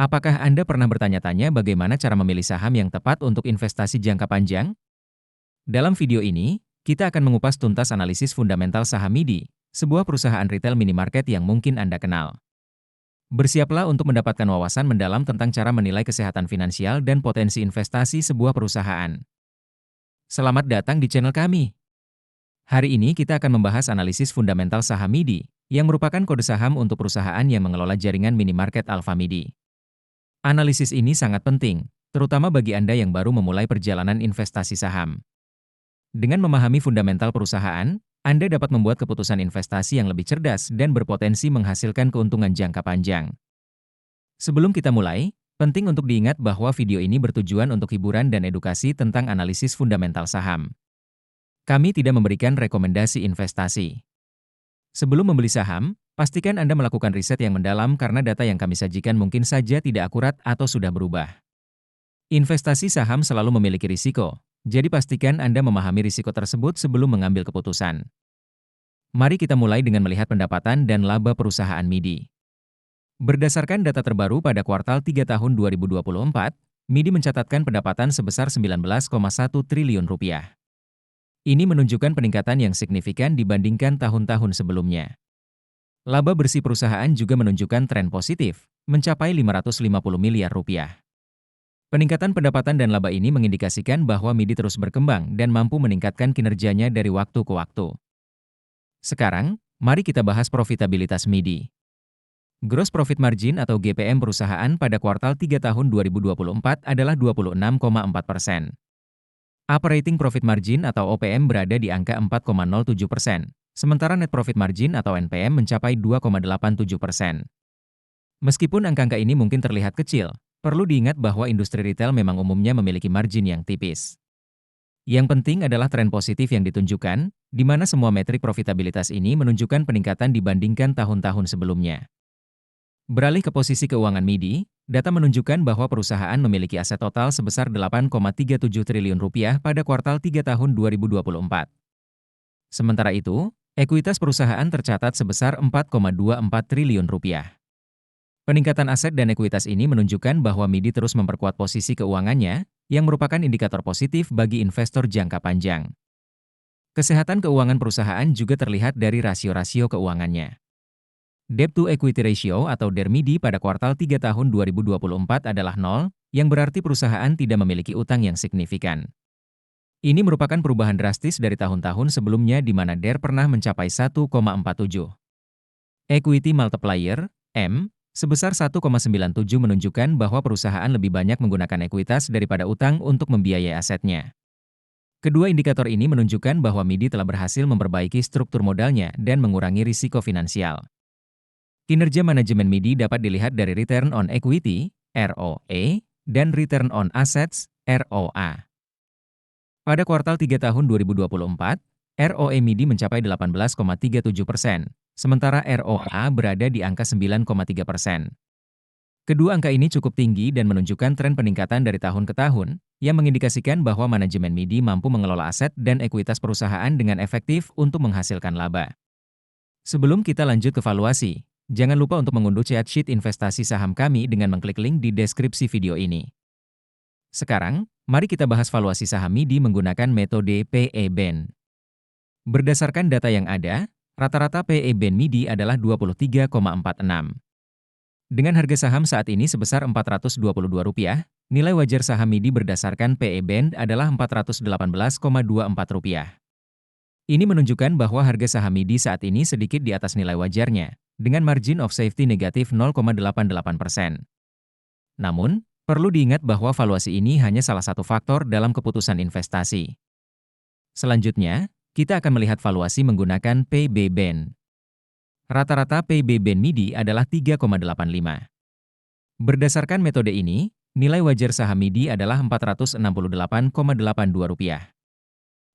Apakah Anda pernah bertanya-tanya bagaimana cara memilih saham yang tepat untuk investasi jangka panjang? Dalam video ini, kita akan mengupas tuntas analisis fundamental saham MIDI, sebuah perusahaan retail minimarket yang mungkin Anda kenal. Bersiaplah untuk mendapatkan wawasan mendalam tentang cara menilai kesehatan finansial dan potensi investasi sebuah perusahaan. Selamat datang di channel kami. Hari ini kita akan membahas analisis fundamental saham MIDI, yang merupakan kode saham untuk perusahaan yang mengelola jaringan minimarket Alfa MIDI. Analisis ini sangat penting, terutama bagi Anda yang baru memulai perjalanan investasi saham. Dengan memahami fundamental perusahaan, Anda dapat membuat keputusan investasi yang lebih cerdas dan berpotensi menghasilkan keuntungan jangka panjang. Sebelum kita mulai, penting untuk diingat bahwa video ini bertujuan untuk hiburan dan edukasi tentang analisis fundamental saham. Kami tidak memberikan rekomendasi investasi. Sebelum membeli saham, pastikan Anda melakukan riset yang mendalam karena data yang kami sajikan mungkin saja tidak akurat atau sudah berubah. Investasi saham selalu memiliki risiko, jadi pastikan Anda memahami risiko tersebut sebelum mengambil keputusan. Mari kita mulai dengan melihat pendapatan dan laba perusahaan MIDI. Berdasarkan data terbaru pada kuartal 3 tahun 2024, MIDI mencatatkan pendapatan sebesar 19,1 triliun rupiah. Ini menunjukkan peningkatan yang signifikan dibandingkan tahun-tahun sebelumnya. Laba bersih perusahaan juga menunjukkan tren positif, mencapai 550 miliar rupiah. Peningkatan pendapatan dan laba ini mengindikasikan bahwa MIDI terus berkembang dan mampu meningkatkan kinerjanya dari waktu ke waktu. Sekarang, mari kita bahas profitabilitas MIDI. Gross Profit Margin atau GPM perusahaan pada kuartal 3 tahun 2024 adalah 26,4%. Operating Profit Margin atau OPM berada di angka 4,07%, sementara Net Profit Margin atau NPM mencapai 2,87%. Meskipun angka-angka ini mungkin terlihat kecil, perlu diingat bahwa industri retail memang umumnya memiliki margin yang tipis. Yang penting adalah tren positif yang ditunjukkan, di mana semua metrik profitabilitas ini menunjukkan peningkatan dibandingkan tahun-tahun sebelumnya. Beralih ke posisi keuangan MIDI, data menunjukkan bahwa perusahaan memiliki aset total sebesar 8,37 triliun rupiah pada kuartal 3 tahun 2024. Sementara itu, ekuitas perusahaan tercatat sebesar 4,24 triliun rupiah. Peningkatan aset dan ekuitas ini menunjukkan bahwa MIDI terus memperkuat posisi keuangannya, yang merupakan indikator positif bagi investor jangka panjang. Kesehatan keuangan perusahaan juga terlihat dari rasio-rasio keuangannya. Debt to Equity Ratio atau DER MIDI pada kuartal 3 tahun 2024 adalah 0, yang berarti perusahaan tidak memiliki utang yang signifikan. Ini merupakan perubahan drastis dari tahun-tahun sebelumnya di mana DER pernah mencapai 1,47. Equity Multiplier, M, sebesar 1,97 menunjukkan bahwa perusahaan lebih banyak menggunakan ekuitas daripada utang untuk membiayai asetnya. Kedua indikator ini menunjukkan bahwa MIDI telah berhasil memperbaiki struktur modalnya dan mengurangi risiko finansial. Kinerja manajemen MIDI dapat dilihat dari Return on Equity, ROE, dan Return on Assets, ROA. Pada kuartal 3 tahun 2024, ROE MIDI mencapai 18,37%, sementara ROA berada di angka 9,3%. Kedua angka ini cukup tinggi dan menunjukkan tren peningkatan dari tahun ke tahun, yang mengindikasikan bahwa manajemen MIDI mampu mengelola aset dan ekuitas perusahaan dengan efektif untuk menghasilkan laba. Sebelum kita lanjut ke valuasi, jangan lupa untuk mengunduh chat sheet investasi saham kami dengan mengklik link di deskripsi video ini. Sekarang, mari kita bahas valuasi saham MIDI menggunakan metode PE/BEN. Berdasarkan data yang ada, rata-rata PE/BEN MIDI adalah 23,46. Dengan harga saham saat ini sebesar Rp422, nilai wajar saham MIDI berdasarkan PE/BEN adalah Rp418,24. Ini menunjukkan bahwa harga saham MIDI saat ini sedikit di atas nilai wajarnya, dengan margin of safety negatif 0,88%. Namun, perlu diingat bahwa valuasi ini hanya salah satu faktor dalam keputusan investasi. Selanjutnya, kita akan melihat valuasi menggunakan PB/BEN. Rata-rata PB/BEN MIDI adalah 3,85. Berdasarkan metode ini, nilai wajar saham MIDI adalah Rp468,82.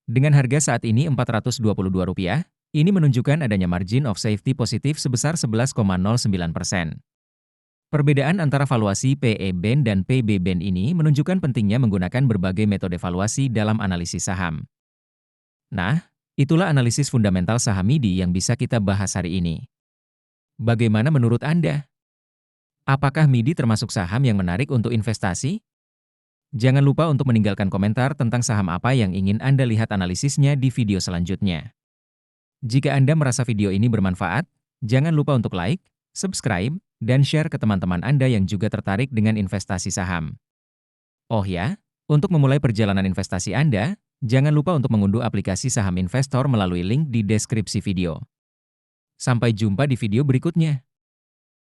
Dengan harga saat ini Rp422, ini menunjukkan adanya margin of safety positif sebesar 11,09%. Perbedaan antara valuasi PE/BEN dan PB/BEN ini menunjukkan pentingnya menggunakan berbagai metode valuasi dalam analisis saham. Nah, itulah analisis fundamental saham MIDI yang bisa kita bahas hari ini. Bagaimana menurut Anda? Apakah MIDI termasuk saham yang menarik untuk investasi? Jangan lupa untuk meninggalkan komentar tentang saham apa yang ingin Anda lihat analisisnya di video selanjutnya. Jika Anda merasa video ini bermanfaat, jangan lupa untuk like, subscribe, dan share ke teman-teman Anda yang juga tertarik dengan investasi saham. Oh ya, untuk memulai perjalanan investasi Anda, jangan lupa untuk mengunduh aplikasi saham investor melalui link di deskripsi video. Sampai jumpa di video berikutnya.